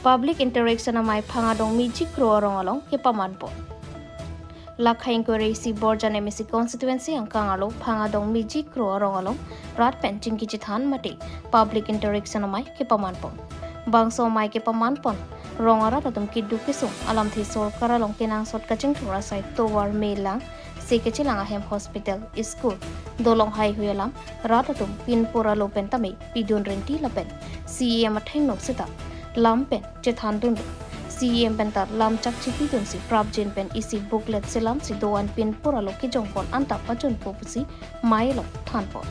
Public interaction amai phangadong mijik ro rong along ke pamanpo. Lakha inquiry si Borjan MSC constituency ang kangalo phangadong mijik ro rong along rat penching ki chithan mati public interaction amai ke pamanpo. Bangso mai ke pamanpon rongara tatum kiddu kisung alam thi sorkara long kenang sot kaching thura sai towar melang sekechilang ahem hospital school dolong hai huyalam ratatum pinpura lopen tame pidun renti lapen CEM atheng no sita lampen chethan dun CEM pentar lam chak chipi dun si prabjin pen isi booklet selam si doan pinpura lo ki jongpon anta pachun popusi mailong thanpon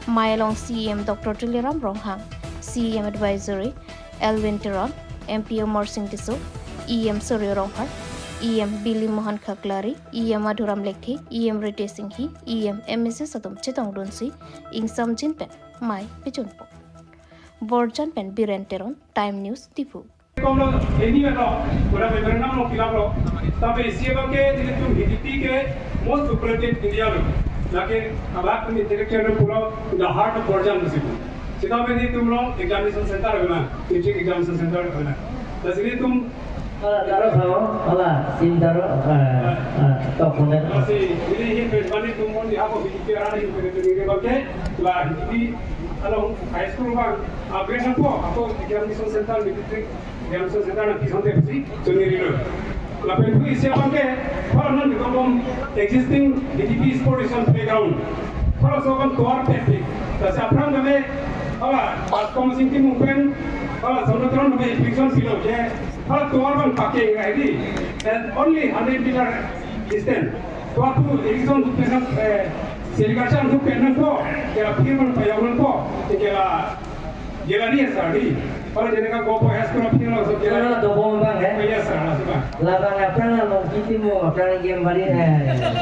mailong CEM Dr. Tiliram Ronghang CEM advisory Elvin Tiron MPO Morsing Tisu EM Suryo Ronghar EM Billy Mohan Khaklari EM Madhuram Lekhi EM Rite Singhi EM MSC Satum Chitong Dunsi Ing Samjin Pen Mai Pichunpo Borjan Pen Biren Teron Time News Tipu Ini memang orang berenam orang kira lo, tapi siapa ke itu hidupi ke most operative India lo, lagi abang ni direktur pulau the heart of Borjan musibu. Siapa ni तुम लोग examination center है ना, teaching examination center है ना, तो इसलिए तुम Taruh salah, sim taruh, tok pun ada. Masih ini bani तुम लोग यहाँ पर hidupi orang ini begitu ni bagai, lah hidupi kalau high school bang, upgrade apa examination center district examination center nanti sampai pasti sendiri lo. Lalu itu siapa ke? Kalau nanti kalau existing hidupi sportation playground, kalau seorang tuar peti, tapi apa namanya? Pas komisi ini mungkin kalau seorang namanya fiction film je, kalau tuar bang pakai ini, and only 100 meter distance. Tuar tu fiction tu pesan, selikarsan tu pesan tu, kira firman payawan tu, kira jalan ni sahari. Kalau jadi kan gopo es kena firman tu jalan. Kalau tu bom bang Iya sah, masih bang. Labang apa nak mau kita mau apa lagi yang balik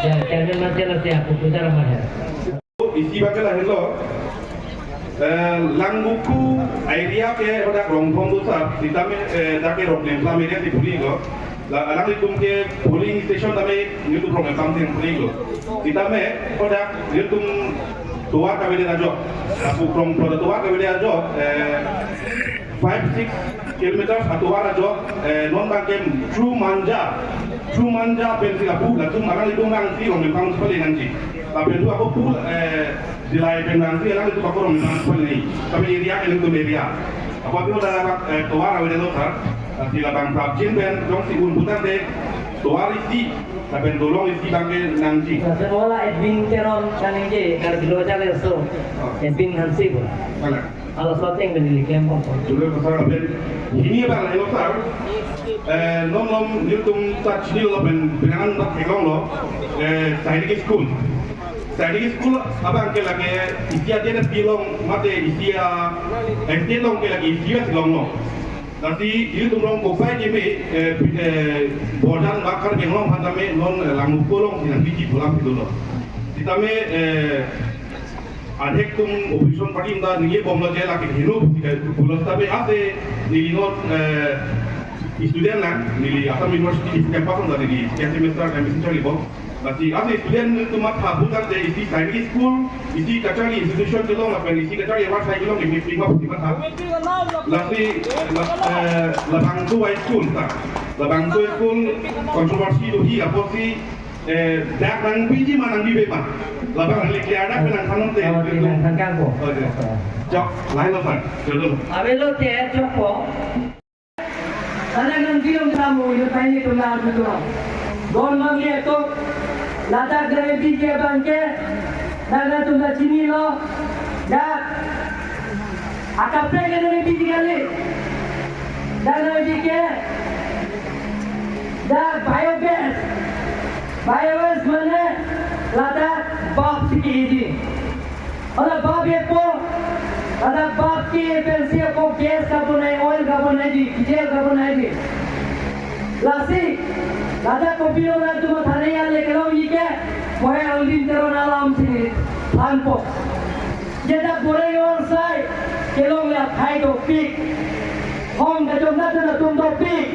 channel macam apa aku putar mana. Isi bagai hello. Langbuku area ke hodak rongthong besar, kita dak rockland kami dia di Puling lo. Lang itu ke polling station kami itu program kami di Puling lo. Kita hodak itu tua kami dia ajo. Aku program tua kami dia ajo. 5-6 kilometer atau ajo non bangkem True Manja pensilapu, lalu makan itu nanti orang memang sekali nanti. Tapi itu aku pun di lain nanti, lalu itu aku orang memang sekali. Tapi area itu area. Apa itu dalam tuar awal itu kan? Di labang prabjin ben, dong si unbutan deh. Tuar isi, tapi dolong isi bangke nanti. Semua Edwin Teron kan ini kalau di luar jalan so, Edwin Hansi pun. Kalau sesuatu yang berdiri kempong. Dulu besar ben, ini bang yang besar. Nom niltum touch nil lo benangan nak kelong lo, scientific school. Scientific school abang ke lagi isia dia nak bilong mate isia, dia long ke lagi isia silong lo. Nanti ini tu orang kopai je Borjan bakar kelong hantar non langu kolong sinan biji pulang itu lo. Kita adek tum opposition party inda niye bomlo je lagi hidup pulang tapi ade nilinot student lah, nili Assam University di campus orang dari semester kami cari bom. Nanti ada student itu mata bukan dari isi science school, isi kacari institution tu loh, apa isi kacari apa saya bilang di lima puluh mata. Nanti labang tu high school tak, labang tu school kontroversi tu hiya apa sih? Dak nang biji mana nang bibe mah, labang lagi ada penang kanam teh. Penang kangkang ko. Jok, lain lah kan, betul. Abelo teh jok ko. Sana nang bilang kamu itu tanya tu lah tu. Gormang ye tu, lada gray biji bangke, lada tu dah cini lo, dah. Akap pergi dari biji kali, lada biji dah biogas mana, lada bab sikit ini. Ada bab ye po, ada bab ki pensi ko gas kabun naik, oil kabun naik, diesel kabun naik. Lasi, lada kopi orang tu macam yang lekau ike, boleh alvin teron alam sini, tanpo. Jadi boleh orang say, kelong lihat hai topik, hong kacung natu natum topik,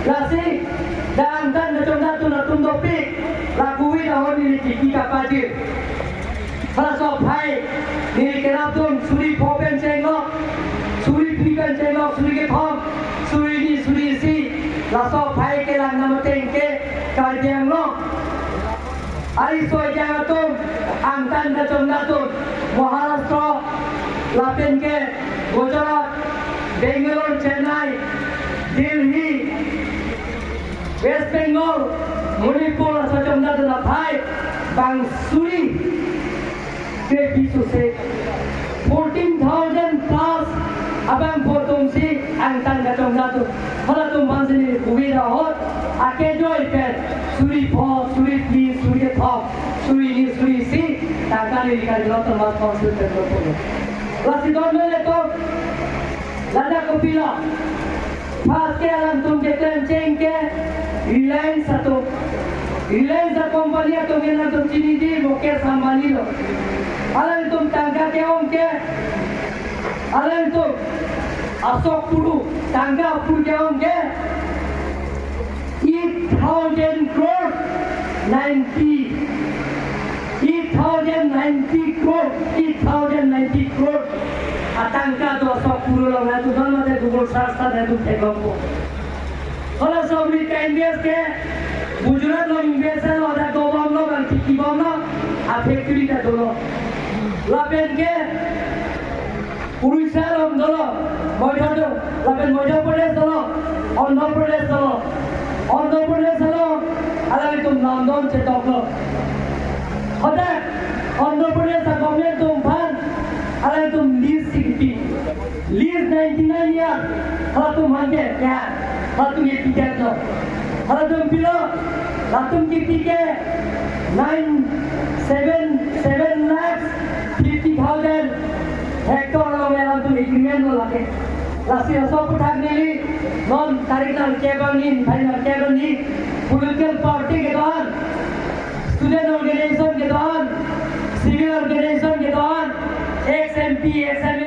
lasi, dan kacung natu natum topik, lakui dah ini kita kadir. Kalau soal hai, ni kenapa tu suri popen cengok, suri pikan cengok, suri ke pom, suri ni lasok pai ke lang nama tengke karjang lo ari soy jangatum angkan kacung datun Maharashtra lapen ke Gujarat Bangalore Chennai Delhi West Bengal Manipur kacung datun apai bang suri ke bisu se 14,000 plus abang potong si angkan kacung datun kalau tu masih ni kubi rahot ake joy pet suri po suri pi suri top suri ni suri si takkan ni dikali lotor mas konsul terlalu lasi don mele to lada kopila pas ke alam tum ke ceng ke Reliance satu Reliance company tu kena tu cini di moke sambali lo alam tum tangga ke om ke alam tum Asok Puru tangga Puru ke om ke 8,000 crore 8,090 crore atangka tu Asok Puru lo na tu don mate Google search ta tu tekong kalau sabri ka invest ke Gujarat lo invest lo ada gobam lo kan tiki bom lo a factory ta dolo lapen ke Urusan om dolo Mojodo lapen Mojo Pradesh dolo Andhra Pradesh dolo ala itu London cetok lo ada Andhra Pradesh government tu ban ala itu lease 60 lease 99 years kalau tu mangke ya kalau tu ye tiket lo kalau tu pilo latum tiket 7 lakhs 50,000 hektar lo melam tu agreement lo lake lasi asok putak nili non tarikan kebanin political party ke dahan student organization ke dahan civil organization ke dahan XMP XMP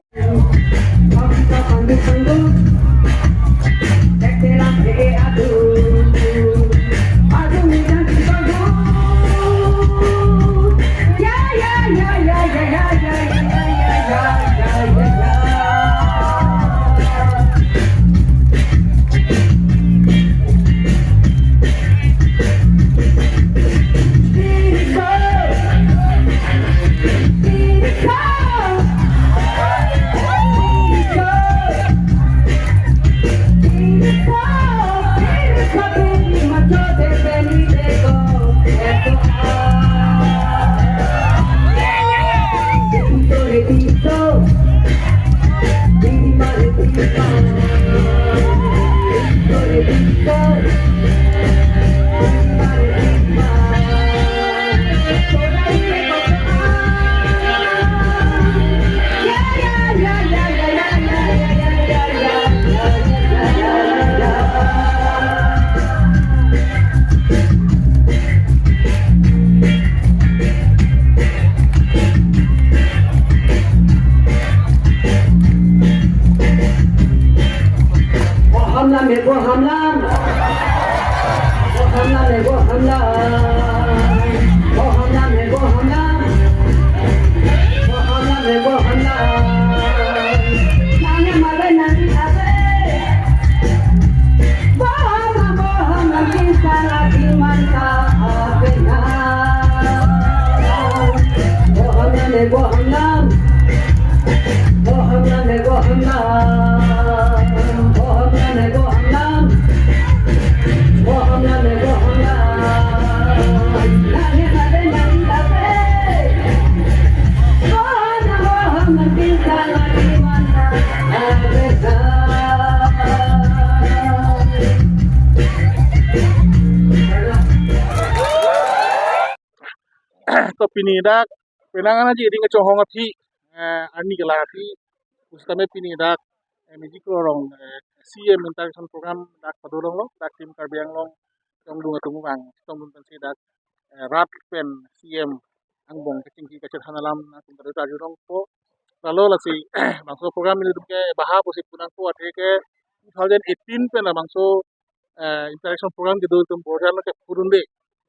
to pinidak penangan aja di ngecohong api ani gelati ustame pinidak meji klorong CM interaction program dak padorong lo dak tim karbiang long tong dunga tumu bang tong dun pensi dak rat pen CM angbong kecingki kecet hanalam na tum tada jurong po lalu lasi bangso program ini dumke baha posip punang po ate ke 2018 pen bangso interaction program gitu tum border lo ke purunde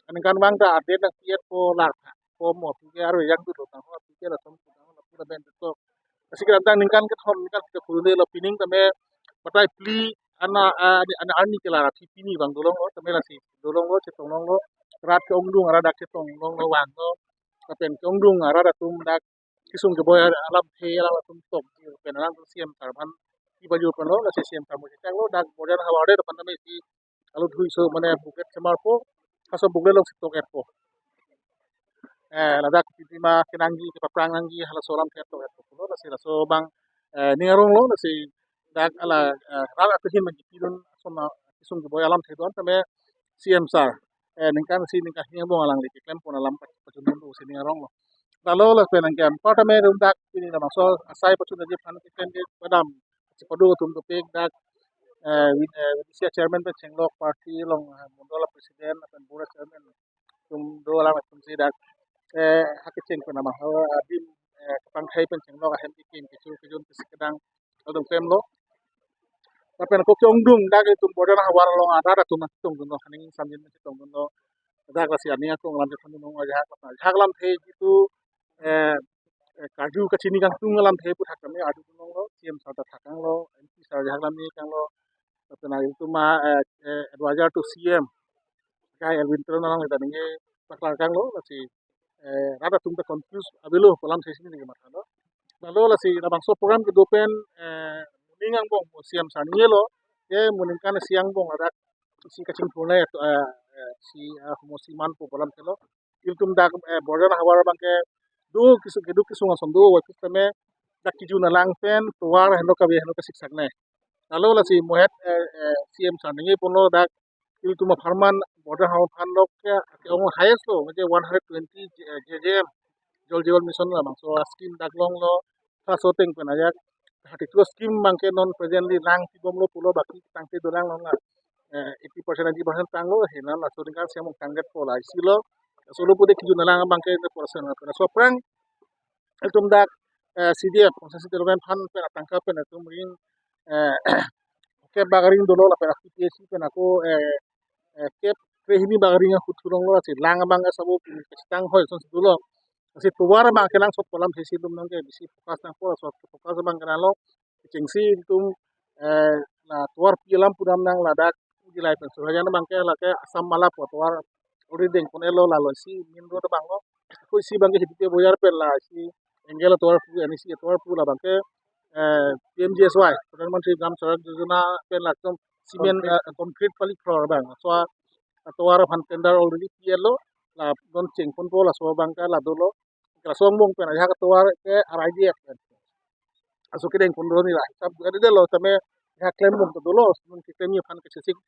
kan bang ta update nak tiet po lar po mo pike aro yang tu tang ho pike la tom la pura ben to kasi kan tang ningkan ke thom ningkan ke purunde lo pining tame patai pli ana arni kela pipi ni bang dolong lo tamela si dolong lo cetong long lo rat ke ongdung ara dak cetong long lo wang lo tapen ke ongdung ara da tum dak kisung ke boy alam he alam tum tok pen alam siam tarban ti baju pen lo la siam tamu cetang lo dak bodan hawade depan tame si alu dhui so mane buket semar po kaso bugle lo sitok epo ladak pipi ma kenanggi ke paprang nanggi hala solam keto epo lo la si la so bang ningarong lo la si dak ala rala tuhin magi pidun soma kisung ke boy alam theduan tame CM sar ningkan si ningkan hinga bong alang liki klem pon alam pacun do si ningarong lo lalu la penang kem pata me rum dak ini na maso asai pacun je pan ki ken padam padu tum to pek dak Indonesia chairman pe chenglok party long mundola presiden akan bura chairman tum do alam tum si dak hake cheng pe nama hawa adim kapang khai pen chenglok ahem ki ken kichu kejun kisikadang odong kem lo tapen ko kyong dung dak tum bodan hawar long ada tum tum do haning samjin tum do dak la si ania ko nglam tum do ngajak lam the gitu kaju kacini kang tunggalam the pu thakame adu nong lo CM sata thakang lo MP sar jahlam ni kang lo tapena itu ma advisor to CM kai Elvin Tron nang eta ninge paklar kang lo si rada tum ta confuse abelo kolam sesi ni ma lo lalu la si na bangso program ke dopen ningang bong CM sar ni lo ye muningkan siang bong ada si kacing puna si homosi man po kolam telo iltum dak border hawar bangke du kisu ngason du wa kistame dak kiju na lang pen tuwar hendo ka siksak ne lalu la si mohet CM sanenge pono dak il tuma farman border haw fan lok ke ong highest lo je 120 jjm jol jewel mission la bang so scheme dak long lo ta so teng pen aja hati tu scheme bangke non presently lang ti bom lo pulo baki tangte do lang long la 80% 90% tang lo hena la so ringkan siam target pola silo solo pude kiju na lang bangke portion na so prang itum dak CDF konsesi development fund pe tangkap pe tum ring ke bagaring dolo la pe PPC pe aku ke prehimi bagaring aku turong lo si lang bangga sabo stang hoy son dolo si tuwar bang kelang sot kolam sesi tum nang ke bisi fokus nang pola so fokus bang kenalo cengsi tum la tuwar pilam pudam nang ladak jilai pe surajana bangke la ke asam mala potwar ori deng ponelo la lo si min ro bang lo ko si bangke hidite boyar pe la si Enggak tuar pu ini sih tuar pu lah bangke PMJSY Perdana Menteri Gram Sarak Yojana pen langsung simen concrete pali floor bang so tuar fan tender already yellow la don ceng pun pola so bangka la dolo kala so mong pen aja tuar ke RIDF aso kideng pun dolo ni lah sab ada delo tame ya claim mong to dolo mun ki claim fan ke sisik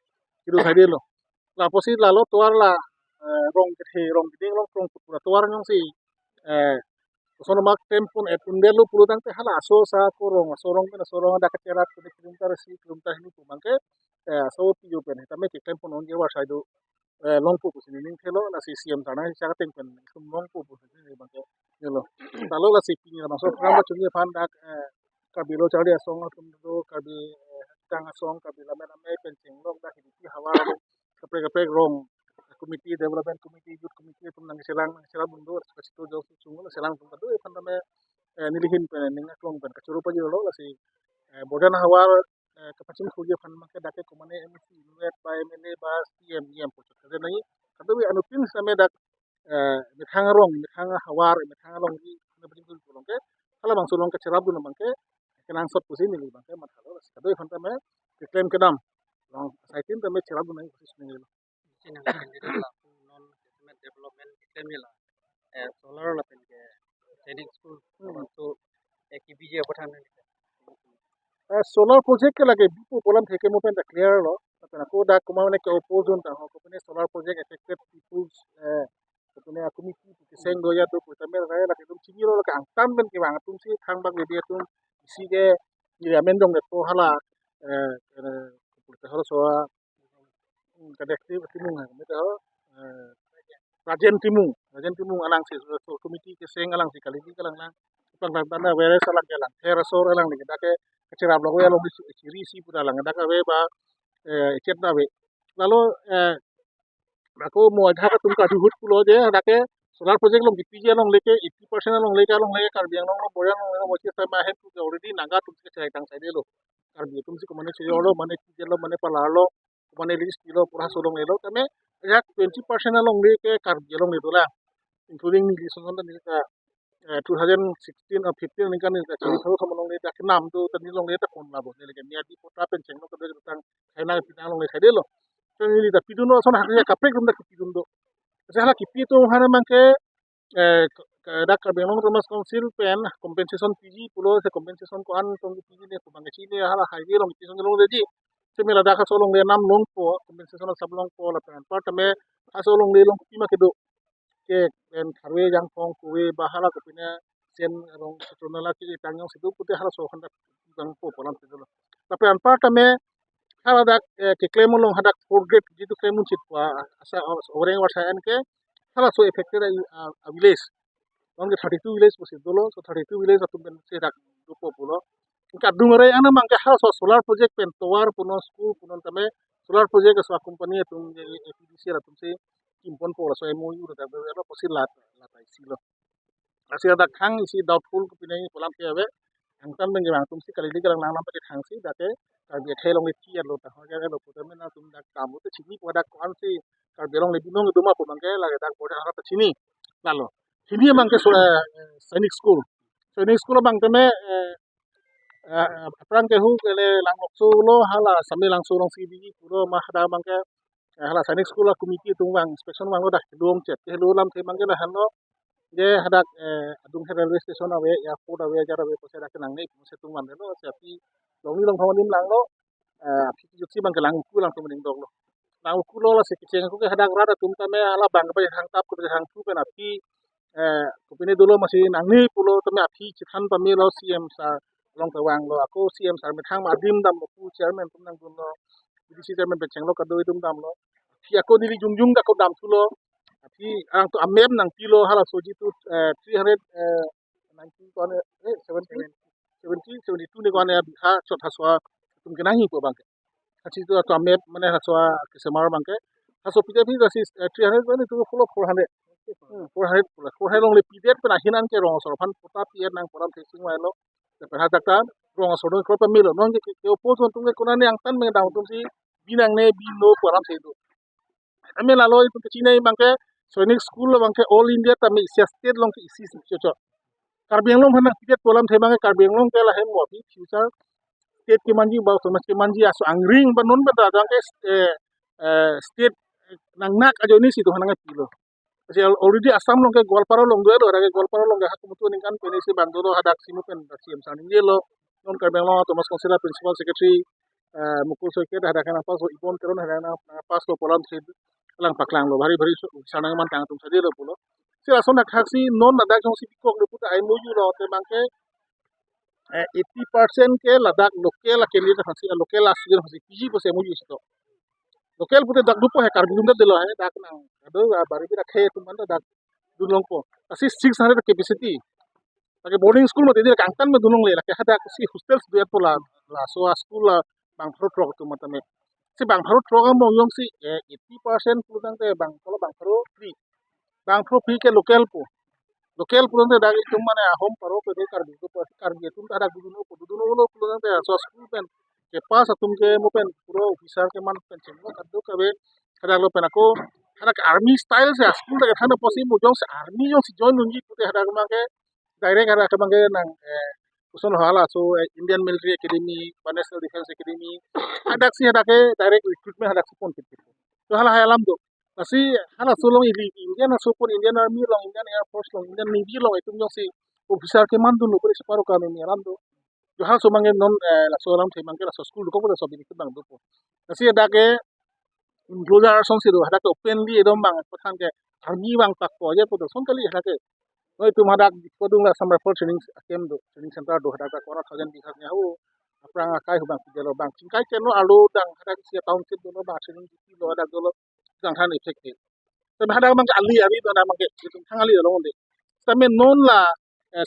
kidu hade lo la posi la lo tuar la rong ke rong ding lo rong pura tuar nyong si sono mak tempun etundelo pulutang te hala so sa korong sorong pena sorong ada kecerat ke kilometer si kilometer ini tu mangke so piu pen tame ke tempun on jewa saido longpu pusini ning thelo na si CM tanah sa tempun kum longpu pusini mangke yelo talo la si pini na so pramba chuni fan dak kabilo chali asong tum do kabi tang asong kabila mena me pencing lok dak di hawa kapre rong committee development committee youth committee tum nang selang bundur situ jauh sungguh selang tum do pan tame nilihin pen ninga klong pen kacuru pa jolo la si bodan hawar kapacin kuje pan make dake komane MC nuet ba MLA ba CM yem pucuk kade nai kado wi anu pin same dak mithang rong mithang hawar mithang long di na bajing tu long ke kala bang sulong ke cerab du bang ke kenang sot pusi ni bang ke mat halo kado wi pan tame claim kedam long saitin tame cerab du nai pusi ni Sinang candidate la non development kita ni la solar la pen ke training school तो एक बीजे Pathan solar project ke lage bipu polam theke mo pen clear lo tapena ko da kuma ne ke opposition ta ho ko pen solar project affected peoples ko pen committee ke sengo ya to ko tamer ra la ke tum chini lo ka tam ben ke bang tum si thang bang le tum si ke ni amen dong ne to hala ko hala so ka dekti timung ha me to Rajen Timung alang si committee ke seng alang si kali ni kalang lang pang tanda were salang jalan hera sor alang ni dake kecirap lo ya lo ciri si pura lang daka we ba ecet na we lalu aku mau ada tum ka duhut pulo je dake solar project long dipije long leke 80% long leke karbiang long boyang long mo chi sama he tu already naga tum ke cai tang sai de lo karbi tum si kumane chiro mane kijelo mane palalo kumane list kilo pura solong lelo tame yak 20% along le ke karbi along le dola including ni lisong ni ka 2016 or 15 ni kan ni ka chiri tho thamong le ta nam do tani long le ta kon labo le ke nia di pota pen cheng no ka de tang kaina pinang long le khade lo so ni da piduno son ha ya kapre kum da pidundo Salah kipi tu hana mangke da kabelong Thomas Council pen compensation PG pulo se compensation ko an tong PG ne ko mangke chini hala highway long pisong long deji se mela da ka solong le nam long po compensation sab long po la pen part me asolong le long pima kedo ke pen tharwe jang pong kuwe bahala ko pina sen rong tonala ki tangyong sidu pute hala so handa jang po polam sidu tapi an part me hala da ke claim long hadak forget jitu claim chitwa asa oreng warsa an ke hala so affected a village onge 32 village posi dolo so 32 village atum ben se dak dupo pulo ka dungare ana mangke hala so solar project pen towar puno school puno tame solar project so company tum je APDC la tum se impon po so MOU da da posi lat latai silo asia da khang isi doubtful ko pinai polam ke ave angtan ben jang tum si kali digalang nang lam pe khang si dake ka be thelong le ki lo ta ho ja lo ko tame na tum dak tamu te chini ko dak kwan si ka belong le binong duma po mangke la dak boda ha ta chini lalo chini mangke so sainik school bang tame aprang ke hu le lang lokso lo hala sami langso long si di puro ma hada mangke hala sainik school la committee tung bang inspection bang lo dak luong chet ke lu lam te mangke la hano je hadak adung railway station awe airport awe jar awe pose dak nang nei pose tung man lo se api longi long thawin lang lo api jutsi bang ke lang ku lang tum ning dog lo lang ku lo la se kicheng ku ke hadak rada tum tame ala bang pa hang tap ku hang tu pen api kupine dulu masih nangni pulo tame api chithan pami lo CM sar long tawang lo aku CM sar methang adim dam ku chairman tum nang dun lo BDC chairman pecheng lo kadoi tum dam lo api aku dili jungjung da ko dam tu lo api ang tu amem nang kilo hala soji tu 390 ko ne 70 72 ne ko ne ha chot haswa tum kenahi ko bang hachi tu amem mane haswa kesemar bangke haso pite pite 300 ko ne tu full 400 400 long le pidet pena hinan ke rong sor phan puta piet nang poram thesing mai lo te pena taktan rong sor ko pa milo non ke opo ton tung ke kunane ang tan me dang tum si binang ne bi no poram se do ame la lo itu ke chine bangke sainik school bangke all india tami sia state long ke isi chocho karbiang long hana pidet polam the bangke karbiang long ke la hem mo future state ke manji ba so ke manji aso angring ba non ba da ke state nang nak ajo ni si to hana pilo Kasi already asam long ke Golparo long do ada ke Golparo long hak mutu ningkan penisi bandolo hadak simu pen CM saning lo non karbeng lo Thomas Konsela principal secretary mukul soike hadak kana pas ibon teron hadak na pas lo polam sid lang paklang lo bari bari sanang man tang tum sadi lo pulo si ason nak haksi non nadak jong si pikok lo puta ai moju lo te bangke 80% ke ladak lokel ke liye haksi lokel asir haksi piji po se moju sto lokel pute dak dupo he karbung da delo he dak nang ado bari bi rakhe tum anda dak dunong po asi 600 capacity lagi boarding school mo tedi kangtan me dunong le laki hada si hostels duet pola la so school la bang pharo trok tu matame si bang pharo trok mo yong si 80% pulang te bang polo bang pharo free ke local pulang te dak tum mane home paro pe de kar du po kar bi tum dak duno lo pulang te so school pen ke pas atum ke mo pen puro officer ke man pen chenglo kaddo kabe kada lo pen ako kada army style se school da thana posi mo jong se army jong si join nunji pute hada ma ke direct ada ke bangke nang uson hala so Indian Military Academy National Defense Academy ada si ada ke direct recruitment ada pun gitu so hala halam do kasi hala so long Indian so pun Indian Army long Indian Air Force long Indian Navy long itu jong si officer ke man dun puri separo kami ni alam do jo hal so mangke non la so lam the mangke la so school ko so bi bang do kasi ada ke includer song si do ada ke openly edom bang pathan ke army bang tak ko je ko son kali ada ke Noi tu madak kodung la summer for training kem do training center do hada kora thousand bihak nya hu aprang akai hu bang jelo bang cingkai ken no alu dang hada sia tahun sit do ba training di lo ada do lo dang than effective te hada bang ali ari do na bang ke thang ali lo ngonde tame non la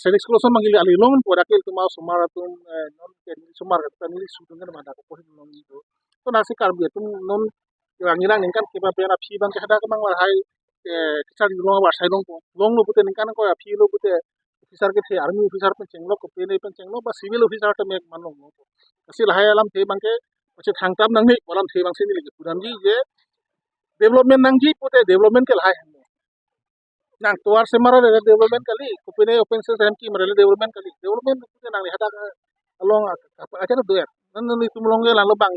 sainik school so mangili ali long po dakil tu mau sumar tum non ke sumar ta ni su tu ngana madak ko hin long ni do to na si kar bi tum non yang ngilang ningkan ke ba pena phi bang ke hada ka bang la hai kichar long ba sai long lo pute ningkan ko ya phi lo pute officer ke the army officer pen chenglok ko pene pen chenglok ba civil officer te mek manong mo kasi lahai alam the bangke oche thangtam nang ni walam the bang sini lagi puram ji je development nang ji pute development ke lahai nang tuar semara de development kali ko pene open source hem ki mare development kali development pute nang hada along acha do ya nan ni tumlong ge lang bang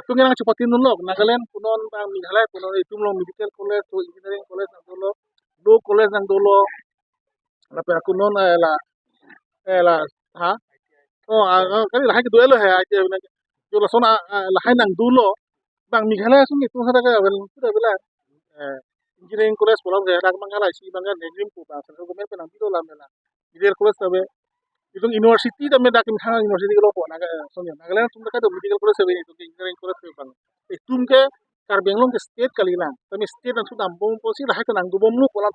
aku nang cepatin nun lok Nagaland punon bang Meghalaya punon tumlong medical college to engineering college nang dolo law college nang dolo lape aku non la ha oh kali lahai ke duelo hai aje jo la sona lahai nang dulo bang Meghalaya sung itu hada ka bel sudah bela engineering college pulang ke dak mangala si bangga negrim ku bang sero gomer penang dilo la mela medical college tabe itu university tabe dak khang university ko po naga sonya Nagaland sung ka do medical college tabe itu engineering college tabe bang tum ke Karbi Anglong ke state kali lang kami state nang sudah bom posi lahai ke nang dubom lu kolam